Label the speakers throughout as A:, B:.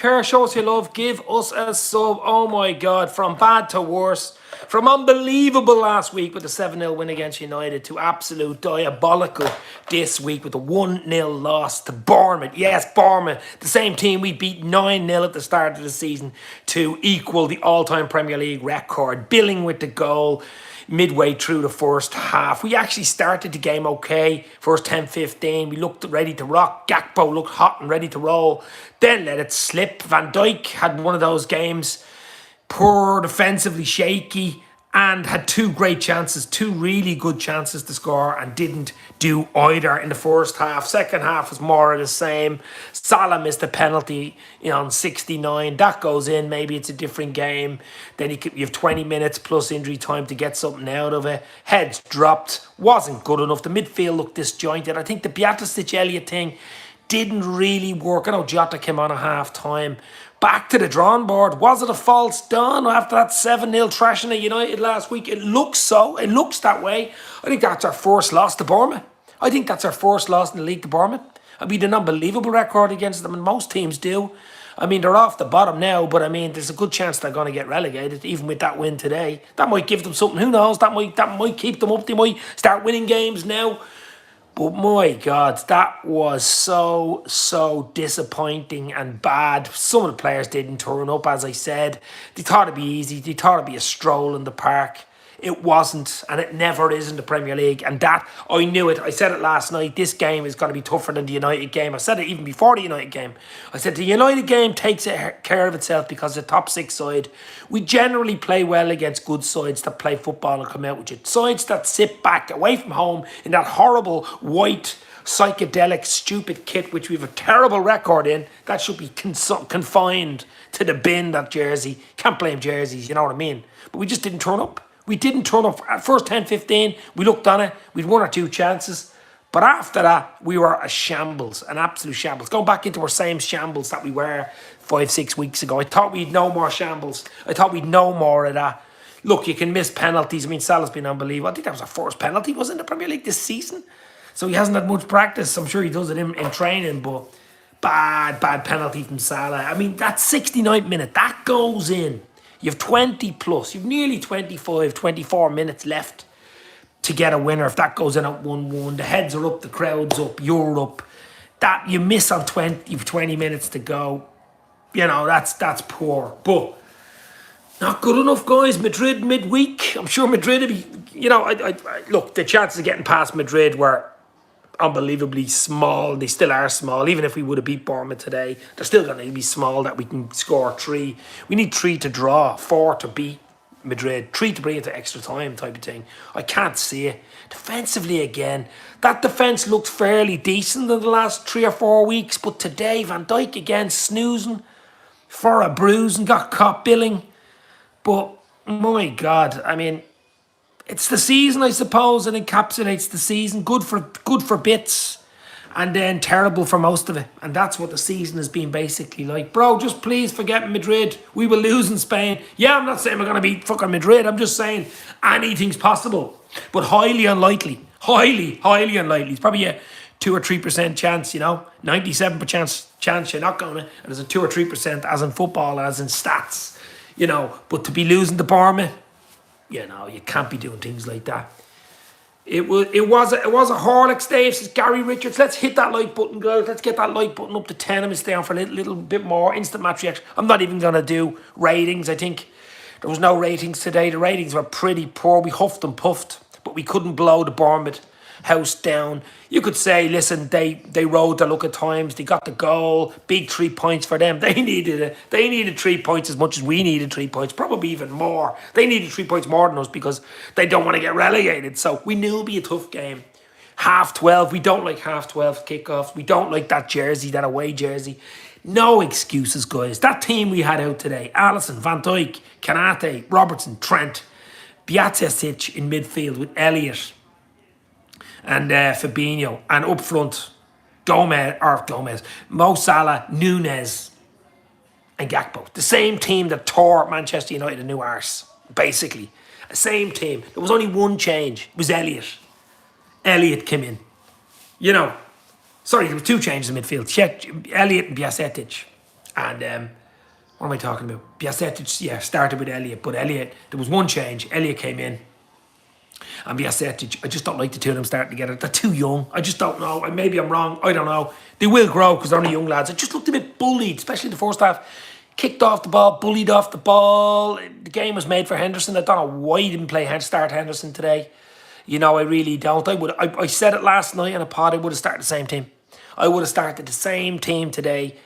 A: care, show us your love, give us a sub. Oh my God, from bad to worse. From unbelievable last week with the 7-0 win against United to absolute diabolical this week with a 1-0 loss to Bournemouth. Yes, Bournemouth, the same team we beat 9-0 at the start of the season to equal the all-time Premier League record. Billing with the goal midway through the first half. We actually started the game okay. First 10-15, we looked ready to rock. Gakpo looked hot and ready to roll. Then let it slip. Van Dijk had one of those games, poor, defensively shaky, and had two great chances, two really good chances to score, and didn't do either in the first half. Second half was more of the same. Salah missed a penalty on 69. That goes in. Maybe it's a different game. Then you have 20 minutes plus injury time to get something out of it. Heads dropped. Wasn't good enough. The midfield looked disjointed. I think the Bjaticic-Elliott thing didn't really work. I know Jota came on at half time. Back to the drawing board. Was it a false dawn after that 7-0 thrashing at United last week? It looks so. It looks that way. I think that's our first loss to Bournemouth. I think that's our first loss in the league to Bournemouth. I mean, an unbelievable record against them, and most teams do. I mean, they're off the bottom now, but I mean, there's a good chance they're going to get relegated, even with that win today. That might give them something. Who knows? That might keep them up. They might start winning games now. But my God, that was so disappointing and bad. Some of the players didn't turn up, as I said. They thought it'd be easy. They thought it'd be a stroll in the park. It wasn't, and it never is in the Premier League. And that, I knew it. I said it last night. This game is going to be tougher than the United game. I said it even before the United game. I said the United game takes care of itself because the top six side, we generally play well against good sides that play football and come out with it. Sides that sit back away from home in that horrible white, psychedelic, stupid kit, which we have a terrible record in, that should be confined to the bin, that jersey. Can't blame jerseys, you know what I mean? But we just didn't turn up. We didn't turn up. At first 10-15, we looked on it. We'd one or two chances. But after that, we were a shambles, an absolute shambles. Going back into our same shambles that we were 5-6 weeks ago. I thought we'd no more shambles. I thought we'd no more of that. Look, you can miss penalties. I mean, Salah's been unbelievable. I think that was our first penalty, was it, in the Premier League this season? So he hasn't had much practice. I'm sure he does it in training, but bad penalty from Salah. I mean, that 69th minute, that goes in. You have 20 plus, you've nearly 25, 24 minutes left to get a winner. If that goes in at 1-1, the heads are up, the crowd's up, you're up. That you miss on 20 minutes to go. You know, that's poor. But not good enough, guys. Madrid midweek. I'm sure Madrid will be, look, the chances of getting past Madrid were unbelievably small. They still are small. Even if we would have beat Bournemouth today, they're still going to be small that we can score 3. We need 3 to draw, 4 to beat Madrid, 3 to bring it to extra time type of thing. I can't see it. Defensively again, that defence looked fairly decent in the last 3 or 4 weeks, but today Van Dijk again snoozing for a bruise and got caught billing. But my God, I mean, it's the season, I suppose. It encapsulates the season. Good for bits, and then terrible for most of it. And that's what the season has been basically like. Bro, just please forget Madrid. We will lose in Spain. Yeah, I'm not saying we're going to beat fucking Madrid. I'm just saying anything's possible, but highly unlikely. Highly unlikely. It's probably a 2 or 3% chance. 97% chance you're not going to, and there's a 2 or 3% as in football, as in stats. But to be losing to Bournemouth. You can't be doing things like that. It was a Horlicks day, says Gary Richards. Let's hit that like button, guys. Let's get that like button up to 10 and it's down for a little bit more. Instant match reaction. I'm not even going to do ratings. I think there was no ratings today. The ratings were pretty poor. We huffed and puffed, but we couldn't blow the Bournemouth house down. You could say, listen, they rode the luck at times. They got the goal. Big 3 points for them. They needed 3 points as much as we needed 3 points. Probably even more. They needed 3 points more than us because they don't want to get relegated. So we knew it'd be a tough game. 12:30. We don't like 12:30 kickoffs. We don't like that jersey, that away jersey. No excuses, guys. That team we had out today: Alisson, Van Dijk, Kanate, Robertson, Trent, Bjaticic in midfield with Elliott and Fabinho, and up front, Gomez, Mo Salah, Nunez, and Gakpo. The same team that tore Manchester United a new arse, basically. The same team. There was only one change. It was Elliott. Elliott came in. Sorry, there were 2 changes in midfield. Elliott and Bjaticic. And what am I talking about? Biasetic, yeah, started with Elliott, but Elliott, there was one change. Elliott came in, and Biasetic, I just don't like the two of them starting together. They're too young. I just don't know. Maybe I'm wrong. I don't know. They will grow because they're only young lads. I just looked a bit bullied, especially the first half. Kicked off the ball, bullied off the ball. The game was made for Henderson. I don't know why he didn't start Henderson today. I really don't. I said it last night in a pod. I would have started the same team. I would have started the same team today.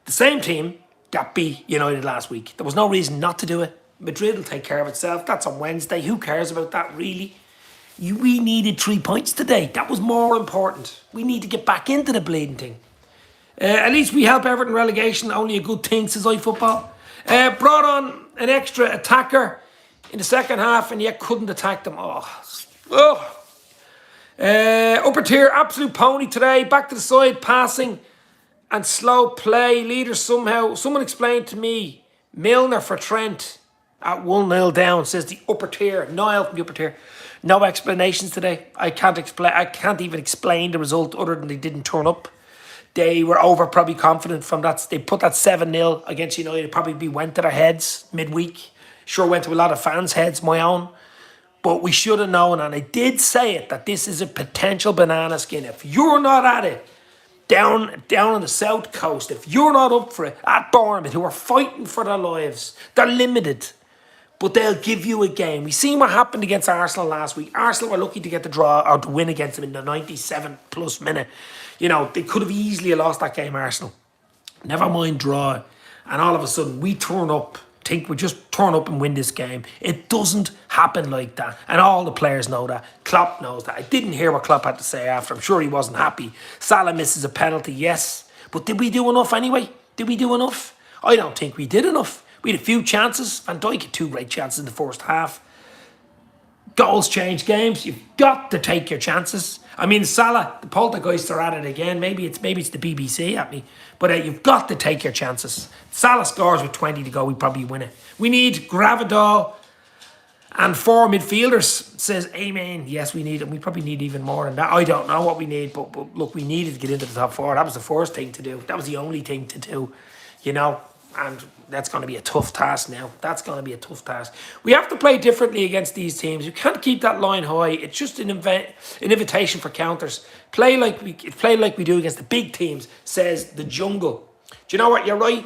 A: The same team that beat United last week. There was no reason not to do it. Madrid will take care of itself. That's on Wednesday. Who cares about that, really? We needed 3 points today. That was more important. We need to get back into the bleeding thing. At least we help Everton relegation. Only a good thing, says iFootball. Brought on an extra attacker in the second half and yet couldn't attack them. Upper tier, absolute pony today. Back to the side, passing and slow play. Leaders somehow. Someone explained to me, Milner for Trent at 1-0 down, says the upper tier. Niall from the upper tier. No explanations today. I can't even explain the result other than they didn't turn up. They were probably confident from that. They put that 7-0 against United. Probably went to their heads midweek. Sure went to a lot of fans' heads, my own. But we should have known, and I did say it, that this is a potential banana skin. If you're not at it, down on the south coast, if you're not up for it, at Bournemouth, who are fighting for their lives, they're limited. But they'll give you a game. We seen what happened against Arsenal last week. Arsenal were lucky to get the draw or to win against them in the 97th plus minute. They could have easily lost that game, Arsenal. Never mind draw. And all of a sudden, we turn up, think we just turn up and win this game. It doesn't happen like that. And all the players know that. Klopp knows that. I didn't hear what Klopp had to say after. I'm sure he wasn't happy. Salah misses a penalty, yes. But did we do enough anyway? Did we do enough? I don't think we did enough. We had a few chances. Van Dijk had 2 great chances in the first half. Goals change games. You've got to take your chances. I mean, Salah, the poltergeists are at it again. Maybe it's the BBC at me. But you've got to take your chances. Salah scores with 20 to go. We probably win it. We need Gravadol and 4 midfielders, says Amen. Yes, we need it. We probably need even more than that. I don't know what we need. But look, we needed to get into the top 4. That was the first thing to do. That was the only thing to do. And that's going to be a tough task now. That's going to be a tough task. We have to play differently against these teams. You can't keep that line high. It's just an invitation for counters. Play like we do against the big teams, says the jungle. Do you know what? You're right.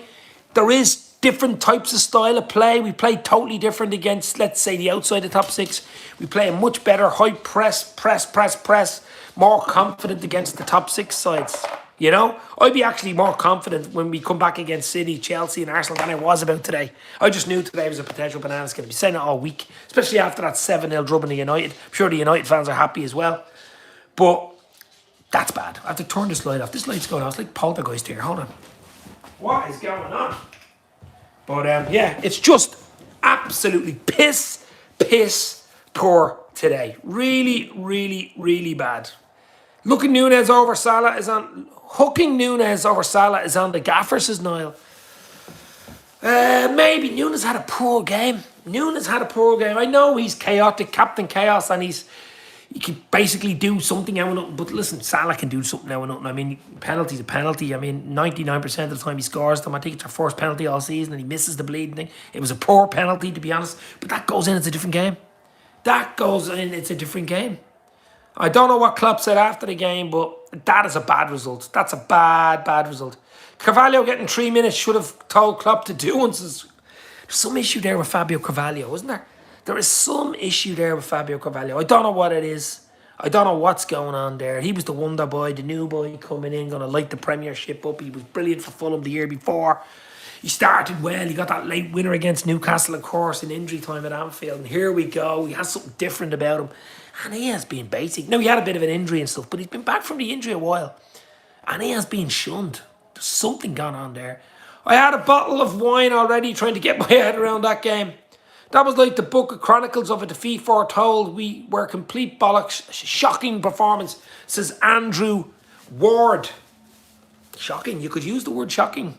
A: There is different types of style of play. We play totally different against, let's say, the outside the top 6. We play a much better high press, more confident against the top 6 sides. I'd be actually more confident when we come back against City, Chelsea and Arsenal than I was about today. I just knew today was a potential banana skin. I've been saying it all week, especially after that 7-0 drubbing to United. I'm sure the United fans are happy as well. But that's bad. I have to turn this light off. This light's going on. It's like poltergeist here. Hold on. What is going on? But it's just absolutely piss poor today. Really, really, really bad. Hooking Nunes over Salah is on the gaffer, says Niall. Maybe Nunes had a poor game. I know he's chaotic, Captain Chaos, and he can basically do something out of nothing. But listen, Salah can do something out of nothing. I mean, penalty's a penalty. I mean, 99% of the time he scores them. I think it's our first penalty all season, and he misses the bleeding thing. It was a poor penalty, to be honest. But that goes in, it's a different game. I don't know what Klopp said after the game, but that is a bad result. That's a bad result. Carvalho getting 3 minutes should have told Klopp to do once. There's some issue there with Fabio Carvalho, isn't there? There is some issue there with Fabio Carvalho. I don't know what it is. I don't know what's going on there. He was the wonder boy, the new boy coming in, going to light the Premiership up. He was brilliant for Fulham the year before. He started well. He got that late winner against Newcastle, of course, in injury time at Anfield. And here we go. He has something different about him. And he has been basic. Now, he had a bit of an injury and stuff, but he's been back from the injury a while. And he has been shunned. There's something gone on there. I had a bottle of wine already trying to get my head around that game. That was like the book of chronicles of a defeat foretold. We were complete bollocks. Shocking performance, says Andrew Ward. Shocking. You could use the word shocking.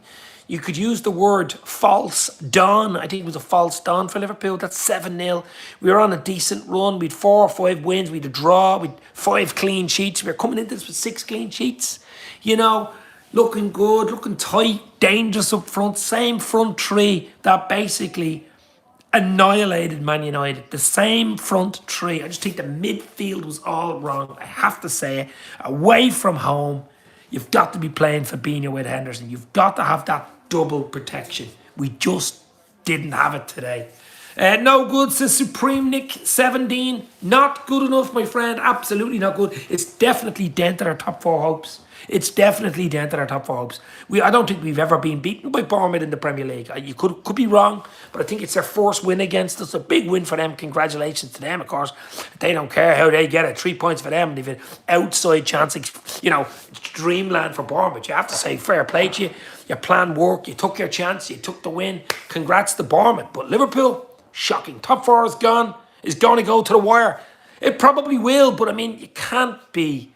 A: You could use the word false dawn. I think it was a false dawn for Liverpool. That's 7-0. We were on a decent run. We had 4 or 5 wins. We had a draw. We had 5 clean sheets. We were coming into this with 6 clean sheets. looking good, looking tight, dangerous up front. Same front three that basically annihilated Man United. The same front three. I just think the midfield was all wrong. I have to say it. Away from home, you've got to be playing Fabinho with Henderson. You've got to have that double protection. We just didn't have it today. No good, says Supreme Nick 17. Not good enough, my friend. Absolutely not good. It's definitely dented our top four hopes. It's definitely dented our top four hopes. I don't think we've ever been beaten by Bournemouth in the Premier League. You could be wrong, but I think it's their first win against us. A big win for them. Congratulations to them, of course. They don't care how they get it. 3 points for them. They've an outside chance, dreamland for Bournemouth. You have to say fair play to you. Your plan worked. You took your chance. You took the win. Congrats to Bournemouth. But Liverpool, shocking. Top four is gone. Is going to go to the wire. It probably will, but I mean, you can't be.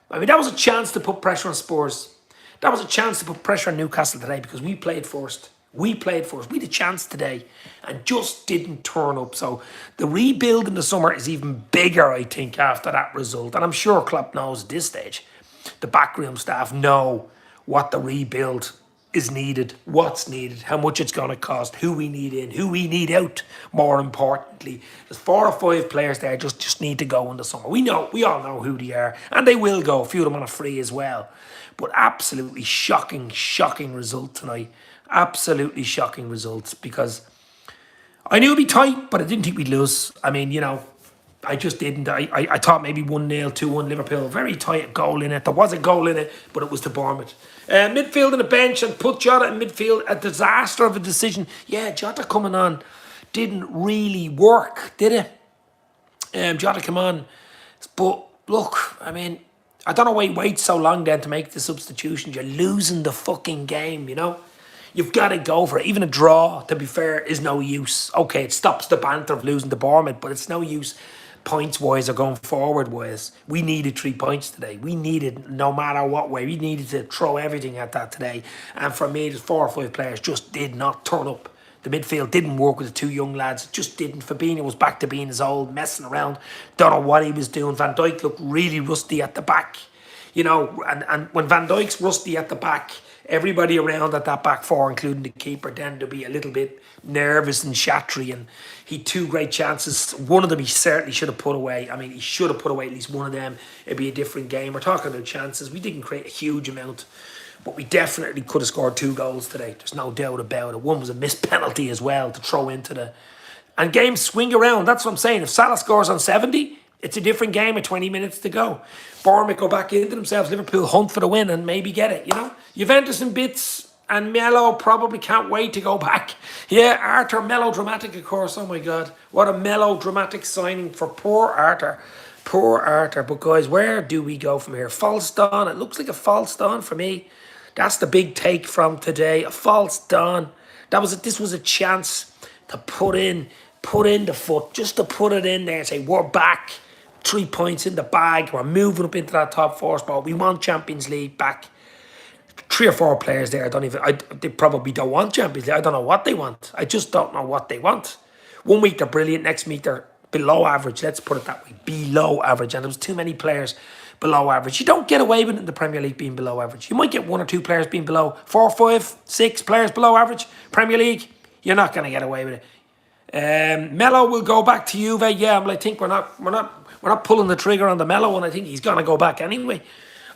A: I mean, that was a chance to put pressure on Spurs. That was a chance to put pressure on Newcastle today because we played first. We played first. We had a chance today and just didn't turn up. So the rebuild in the summer is even bigger, I think, after that result. And I'm sure Klopp knows at this stage. The backroom staff know what the rebuild is needed, what's needed, how much it's going to cost, who we need in, who we need out, more importantly. There's 4 or 5 players there just need to go in the summer. We all know who they are, and they will go, a few of them on a free as well. But absolutely shocking result tonight. Absolutely shocking results, because I knew it'd be tight, but I didn't think we'd lose. I mean, I just didn't. I thought maybe 1-0, 2-1 Liverpool. Very tight goal in it. There was a goal in it, but it was to Bournemouth. Midfield and the bench and put Jota in midfield. A disaster of a decision. Yeah, Jota coming on didn't really work, did it? Jota come on. But look, I mean, I don't know why he waits so long then to make the substitutions. You're losing the fucking game, You've got to go for it. Even a draw, to be fair, is no use. Okay, it stops the banter of losing to Bournemouth, but it's no use points-wise or going forward-wise. We needed 3 points today. We needed, no matter what way, we needed to throw everything at that today. And for me, there's 4 or 5 players just did not turn up. The midfield didn't work with the 2 young lads. It just didn't. Fabinho was back to being his old, messing around. Don't know what he was doing. Van Dijk looked really rusty at the back. And when Van Dijk's rusty at the back, everybody around at that back 4, including the keeper, tend to be a little bit nervous and shattery. And he had 2 great chances. One of them he certainly should have put away. I mean, he should have put away at least one of them. It'd be a different game. We're talking about chances. We didn't create a huge amount, but we definitely could have scored 2 goals today. There's no doubt about it. One was a missed penalty as well to throw into the... And games swing around. That's what I'm saying. If Salah scores on 70... it's a different game with 20 minutes to go. Bournemouth go back into themselves. Liverpool hunt for the win and maybe get it, Juventus in bits, and Melo probably can't wait to go back. Yeah, Arthur, melodramatic, of course. Oh, my God. What a melodramatic signing for poor Arthur. Poor Arthur. But, guys, where do we go from here? False dawn. It looks like a false dawn for me. That's the big take from today. A false dawn. This was a chance to put in the foot, just to put it in there and say, we're back. 3 points in the bag. We're moving up into that top 4 spot. We want Champions League back. 3 or 4 players there. They probably don't want Champions League. I don't know what they want. I just don't know what they want. 1 week they're brilliant. Next week they're below average. Let's put it that way. Below average. And there was too many players below average. You don't get away with it in the Premier League being below average. You might get 1 or 2 players being below 4, 5, 6 players below average. Premier League, you're not going to get away with it. Melo will go back to Juve. Yeah, I think we're not pulling the trigger on the Melo one. I think he's going to go back anyway.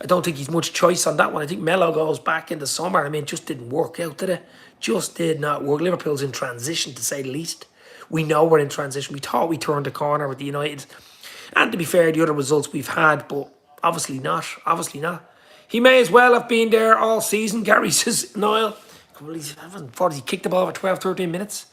A: I don't think he's much choice on that one. I think Melo goes back in the summer. I mean, it just didn't work out, did it? Just did not work. Liverpool's in transition, to say the least. We know we're in transition. We thought we turned the corner with the United. And to be fair, the other results we've had, but obviously not. Obviously not. He may as well have been there all season, Gary says. Niall, I haven't thought he kicked the ball for 12, 13 minutes.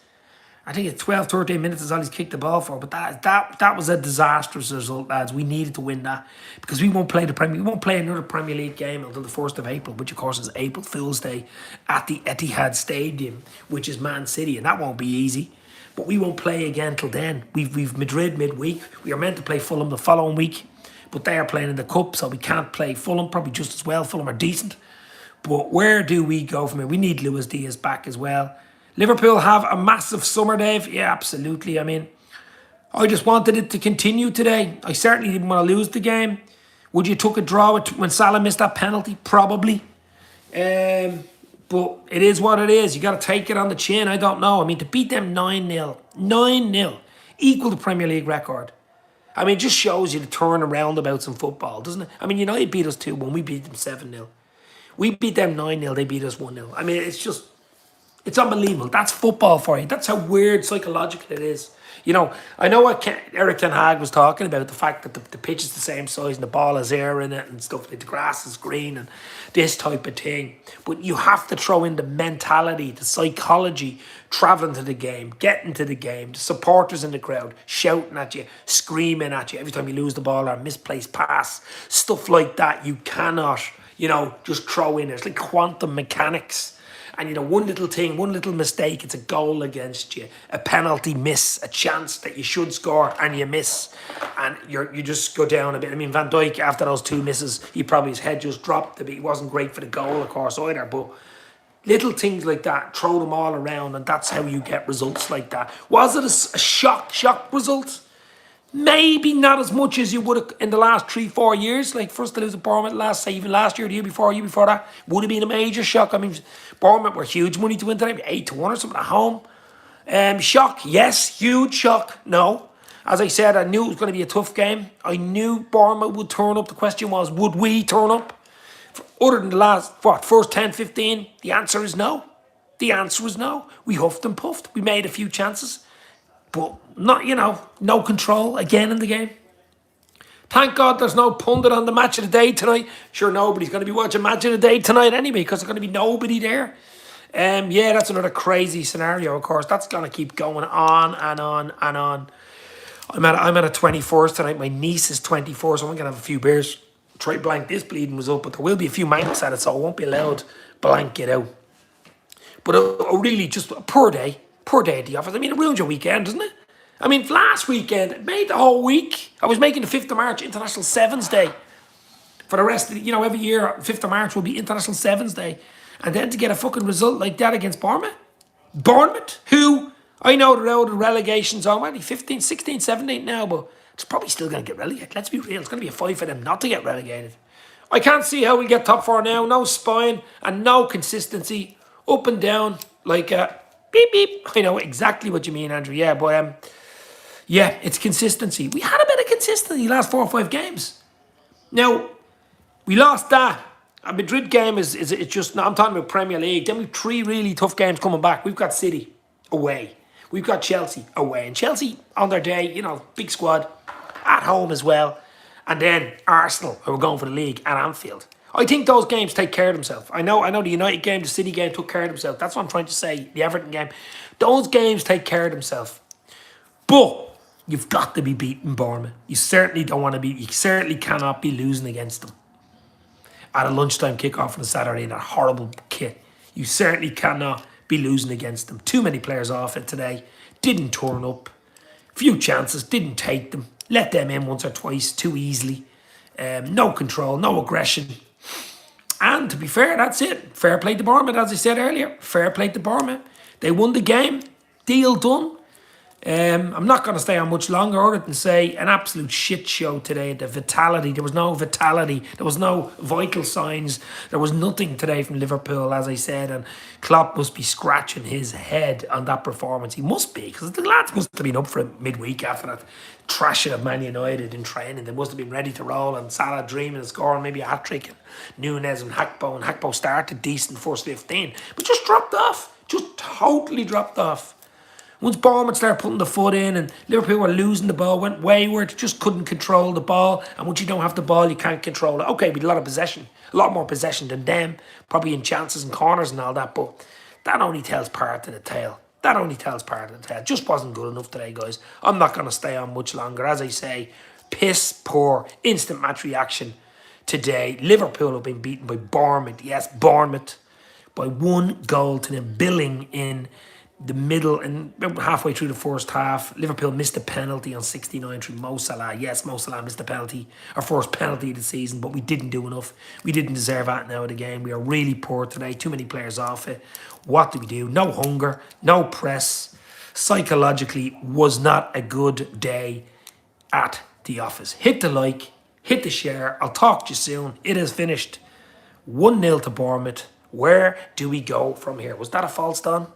A: I think it's 12, 13 minutes is all he's kicked the ball for. But that was a disastrous result, lads. We needed to win that because we won't play another Premier League game until the 1st of April, which of course is April Fool's Day at the Etihad Stadium, which is Man City, and that won't be easy. But we won't play again till then. We've Madrid midweek. We are meant to play Fulham the following week, but they are playing in the Cup, so we can't play Fulham. Probably just as well. Fulham are decent. But where do we go from here? We need Luis Diaz back as well. Liverpool have a massive summer, Dave. Yeah, absolutely. I mean, I just wanted it to continue today. I certainly didn't want to lose the game. Would you took a draw when Salah missed that penalty? Probably. But it is what it is. You got to take it on the chin. I don't know. I mean, to beat them 9-0, 9-0, equal the Premier League record. I mean, it just shows you the turn and roundabouts in football, doesn't it? I mean, United beat us 2-1. We beat them 7-0. We beat them 9-0. They beat us 1-0. I mean, it's unbelievable. That's football for you. That's how weird psychological it is. I know what Eric Ten Hag was talking about, the fact that the pitch is the same size and the ball has air in it and stuff, like the grass is green and this type of thing. But you have to throw in the mentality, the psychology, travelling to the game, getting to the game, the supporters in the crowd, shouting at you, screaming at you every time you lose the ball or a misplaced pass, stuff like that. You cannot, just throw in. It's like quantum mechanics. And one little thing, one little mistake, it's a goal against you, a penalty miss, a chance that you should score and you miss, and you just go down a bit. I mean, Van Dijk, after those 2 misses, his head just dropped a bit. He wasn't great for the goal, of course, either. But little things like that, throw them all around, and that's how you get results like that. Was it a shock result? Maybe not as much as you would have in the last 3-4 years. Like, first to lose to Bournemouth even last year, the year before that, would have been a major shock. I mean, Bournemouth were huge money to win tonight, 8-1 or something at home. Shock, yes. Huge shock, no. As I said, I knew it was going to be a tough game. I knew Bournemouth would turn up. The question was, would we turn up? Other than the first 10, 15, the answer is no. The answer is no. We huffed and puffed. We made a few chances. But not, no control again in the game. Thank God there's no pundit on the match of the day tonight. Sure, nobody's going to be watching match of the day tonight anyway, because there's going to be nobody there. That's another crazy scenario, of course. That's going to keep going on and on and on. I'm at a 21st tonight. My niece is 24, so I'm going to have a few beers. Try blank this bleeding was up, but there will be a few manx at it, so I won't be allowed blank it out. But really just a poor day at the office. I mean, it ruins your weekend, doesn't it? I mean, last weekend, it made the whole week. I was making the 5th of March International Sevens Day. For the rest of every year, 5th of March will be International Sevens Day. And then to get a fucking result like that against Bournemouth, who, I know they're out of the relegation zone, only 15, 16, 17 now, but it's probably still going to get relegated. Let's be real, it's going to be a fight for them not to get relegated. I can't see how we get top 4 now. No spine and no consistency. Up and down like a beep, beep. I know exactly what you mean, Andrew. Yeah, but it's consistency. We had a bit of consistency the last 4 or 5 games. Now, we lost that. A Madrid game is it's just, I'm talking about Premier League. Then we've 3 really tough games coming back. We've got City away. We've got Chelsea away. And Chelsea on their day, big squad, at home as well. And then Arsenal, who are going for the league, at Anfield. I think those games take care of themselves. I know the United game, the City game took care of themselves. That's what I'm trying to say. The Everton game. Those games take care of themselves. But you've got to be beating Bournemouth. You certainly cannot be losing against them. At a lunchtime kickoff on a Saturday in that horrible kit. You certainly cannot be losing against them. Too many players off it today. Didn't turn up. Few chances, didn't take them. Let them in once or twice too easily. No control, no aggression. And to be fair, that's it. Fair play to Bournemouth, as I said earlier. Fair play to Bournemouth. They won the game. Deal done. I'm not going to stay on much longer other than say an absolute shit show today. The vitality. There was no vitality. There was no vital signs. There was nothing today from Liverpool, as I said. And Klopp must be scratching his head on that performance. He must be, because the lads must have been up for it midweek after that trashing of Man United in training. They must have been ready to roll, and Salah dreaming of scoring maybe a hat-trick. And Nunez and Hakpo started decent first 15. But just dropped off. Just totally dropped off. Once Bournemouth started putting the foot in and Liverpool were losing the ball, went wayward, just couldn't control the ball. And once you don't have the ball, you can't control it. Okay, we had a lot of possession, a lot more possession than them, probably in chances and corners and all that, but that only tells part of the tale. Just wasn't good enough today, guys. I'm not going to stay on much longer. As I say, piss poor, instant match reaction today. Liverpool have been beaten by Bournemouth. Yes, Bournemouth, by 1 goal to them, billing in the middle and halfway through the first half. Liverpool missed a penalty on 69 through mosalah. Yes, mosalah missed a penalty, our first penalty of the season, but we didn't do enough. We didn't deserve that now of the game. We are really poor today. Too many players off it. What do we do? No hunger, no press. Psychologically, was not a good day at the office. Hit the like, hit the share. I'll talk to you soon. It is finished. 1-0 to Bournemouth. Where do we go from here? Was that a false Don?